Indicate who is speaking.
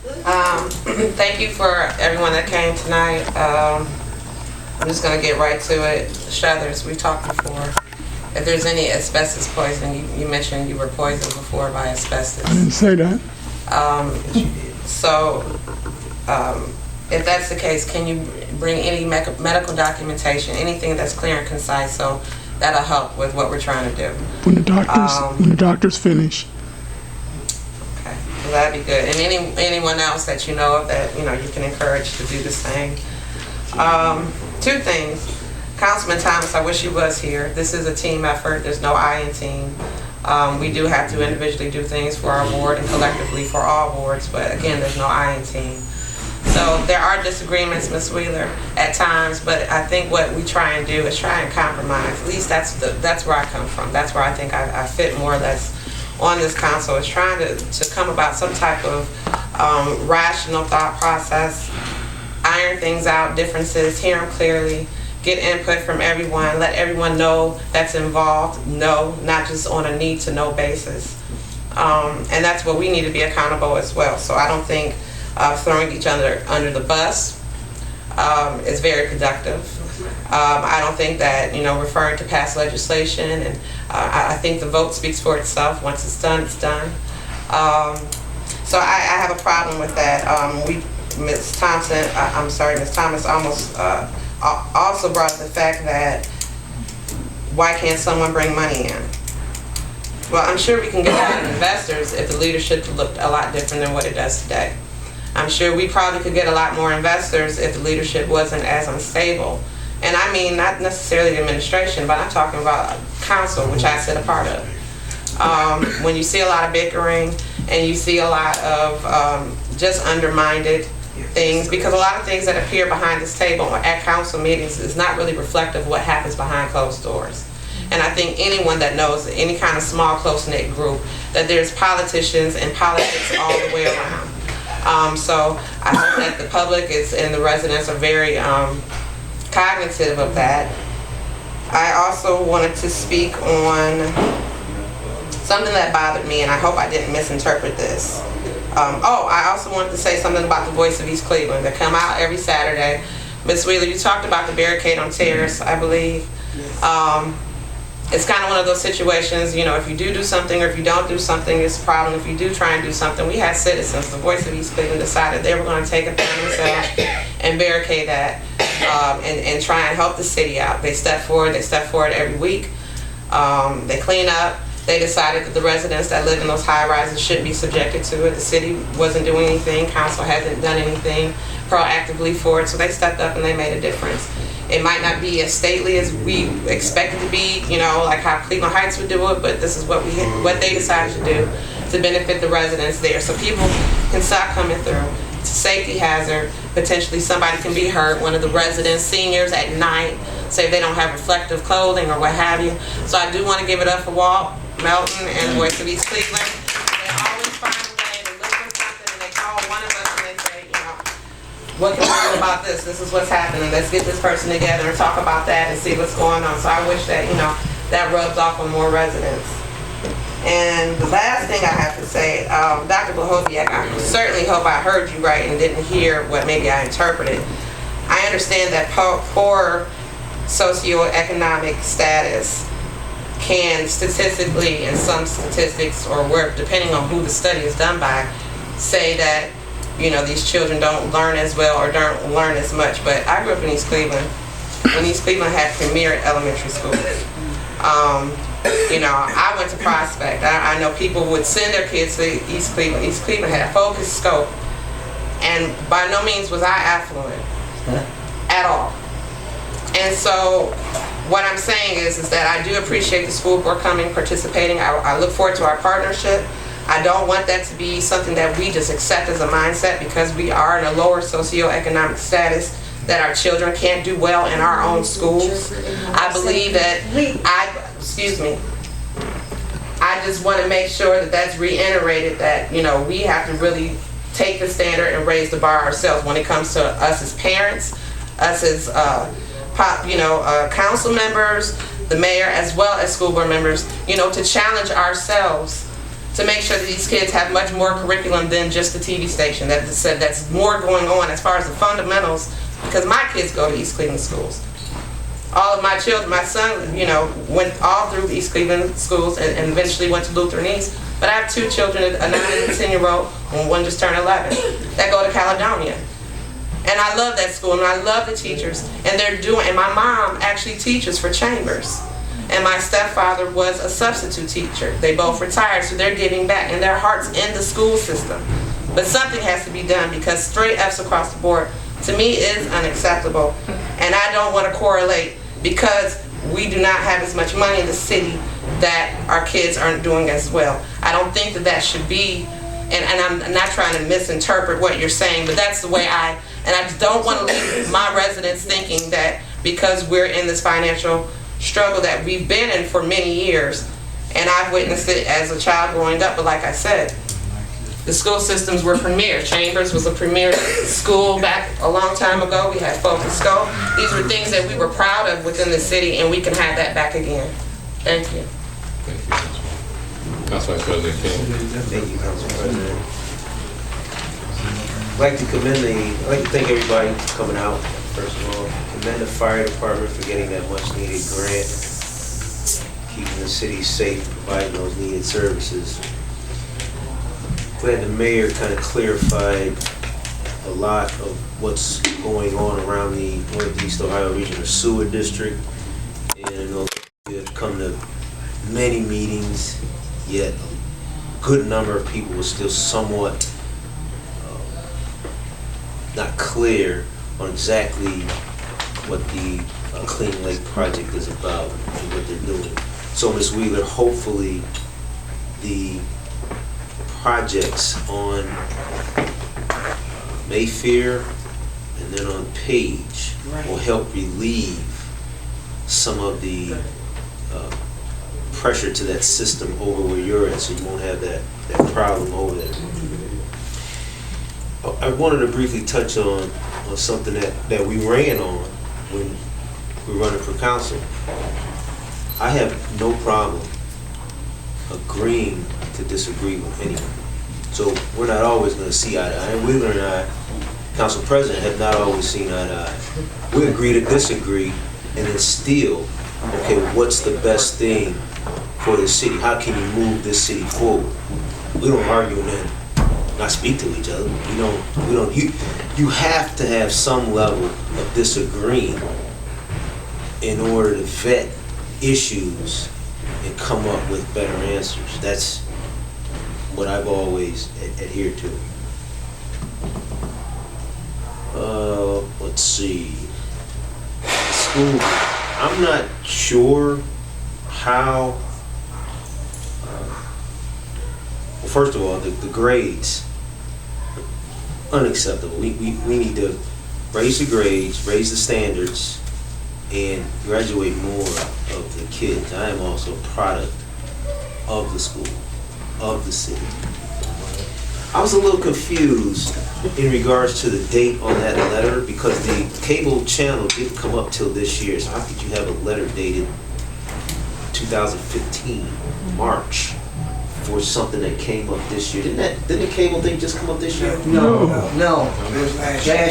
Speaker 1: Thank you for everyone that came tonight. I'm just going to get right to it. Struthers, we talked before. If there's any asbestos poisoning, you mentioned you were poisoned before by asbestos.
Speaker 2: I didn't say that.
Speaker 1: If that's the case, can you bring any medical documentation, anything that's clear and concise, so that'll help with what we're trying to do.
Speaker 2: When the doctors finish.
Speaker 1: Okay, well, that'd be good. And anyone else that you know of that you can encourage to do the same. Two things. Councilman Thomas, I wish you was here. This is a team effort. There's no I in team. We do have to individually do things for our ward and collectively for all wards, but again, there's no I in team. So there are disagreements, Ms. Wheeler, at times, but I think what we try and do is try and compromise. At least that's where I come from. That's where I think I fit more or less on this council, is trying to come about some type of rational thought process, iron things out, differences, hear them clearly, get input from everyone, let everyone know that's involved, not just on a need to know basis. And that's what we need to be accountable as well. So I don't think throwing each other under the bus is very productive. I don't think that, referring to past legislation, and I think the vote speaks for itself. Once it's done, it's done. So I have a problem with that. Ms. Thomas almost also brought up the fact that why can't someone bring money in? Well, I'm sure we can get a lot of investors if the leadership looked a lot different than what it does today. I'm sure we probably could get a lot more investors if the leadership wasn't as unstable. And I mean, not necessarily the administration, but I'm talking about council, which I sit a part of. When you see a lot of bickering and you see a lot of just undermined things, because a lot of things that appear behind this table at council meetings is not really reflective of what happens behind closed doors. And I think anyone that knows any kind of small, close-knit group, that there's politicians and politics all the way around. So I hope that the public and the residents are very cognitive of that. I also wanted to speak on something that bothered me, and I hope I didn't misinterpret this. I also wanted to say something about the Voice of East Cleveland. They come out every Saturday. Ms. Wheeler, you talked about the barricade on Terrace, I believe. It's kind of one of those situations, if you do something or if you don't do something, it's a problem. If you do try and do something, we had citizens, the Voice of East Cleveland decided they were going to take it upon themselves and barricade that and try and help the city out. They step forward every week. They clean up. They decided that the residents that live in those high rises should be subjected to it. The city wasn't doing anything. Council hasn't done anything proactively for it, so they stepped up and they made a difference. It might not be as stately as we expect it to be, like how Cleveland Heights would do it, but this is what they decided to do to benefit the residents there. So people can stop coming through. It's a safety hazard. Potentially somebody can be hurt. One of the residents, seniors at night, say if they don't have reflective clothing or what have you. So I do want to give it up for Walt, Melton, and Voice of East Cleveland. They always find a way. They look for something and they call one of us and they say, what can we do about this? This is what's happening. Let's get this person together and talk about that and see what's going on. So I wish that, that rubs off on more residents. And the last thing I have to say, Dr. Blahoviak, I certainly hope I heard you right and didn't hear what maybe I interpreted. I understand that poor socioeconomic status can statistically, in some statistics, or where, depending on who the study is done by, say that these children don't learn as well or don't learn as much. But I grew up in East Cleveland, when East Cleveland had premier elementary schools. I went to Prospect. I know people would send their kids to East Cleveland. East Cleveland had a focused scope, and by no means was I affluent at all. And so what I'm saying is that I do appreciate the school board coming, participating. I look forward to our partnership. I don't want that to be something that we just accept as a mindset because we are in a lower socioeconomic status, that our children can't do well in our own schools. I believe that, I just want to make sure that that's reiterated, that, we have to really take the standard and raise the bar ourselves when it comes to us as parents, us as council members, the mayor, as well as school board members, to challenge ourselves to make sure that these kids have much more curriculum than just the TV station. That's more going on as far as the fundamentals, because my kids go to East Cleveland schools. All of my children, my son, went all through East Cleveland schools and eventually went to Lutheran East. But I have 2 children, a 9 and a 10-year-old, and one just turned 11, that go to Caledonia. And I love that school, and I love the teachers. And my mom actually teaches for Chambers. And my stepfather was a substitute teacher. They both retired, so they're giving back, and their heart's in the school system. But something has to be done, because straight F's across the board, to me, is unacceptable. And I don't want to correlate, because we do not have as much money in the city that our kids aren't doing as well. I don't think that should be, and I'm not trying to misinterpret what you're saying, but that's the way and I just don't want to leave my residents thinking that because we're in this financial struggle that we've been in for many years, and I've witnessed it as a child growing up, but like I said, the school systems were premier. Chambers was a premier school back a long time ago. We had Focus School. These were things that we were proud of within the city, and we can have that back again. Thank you.
Speaker 3: Thank you, Council Vice President King.
Speaker 4: Thank you, Council President. I'd like to thank everybody for coming out, first of all. Commend the fire department for getting that much needed grant, keeping the city safe, providing those needed services. Glad the mayor kind of clarified a lot of what's going on around the Northeast Ohio Regional Sewer District. And I know we have come to many meetings, yet a good number of people were still somewhat not clear on exactly what the Clean Lake project is about and what they're doing. So, Ms. Wheeler, hopefully the projects on Mayfair and then on Page will help relieve some of the pressure to that system over where you're at, so you won't have that problem over there. I wanted to briefly touch on something that we ran on when we were running for council. I have no problem agreeing to disagree with anyone. So we're not always going to see eye to eye. Wheeler and I, Council President, have not always seen eye to eye. We agree to disagree, and then still, okay, what's the best thing for the city? How can you move this city forward? We don't argue and then not speak to each other. We don't. You have to have some level of disagreeing in order to vet issues and come up with better answers. That's what I've always adhered to. Let's see. School. I'm not sure how. Well, first of all, the grades. Unacceptable. We need to raise the grades, raise the standards, and graduate more of the kids. I am also a product of the school, of the city. I was a little confused in regards to the date on that letter, because the cable channel didn't come up till this year. So how could you have a letter dated 2015, March, for something that came up this year? Didn't the cable thing just come up this year?
Speaker 5: No. It was last year.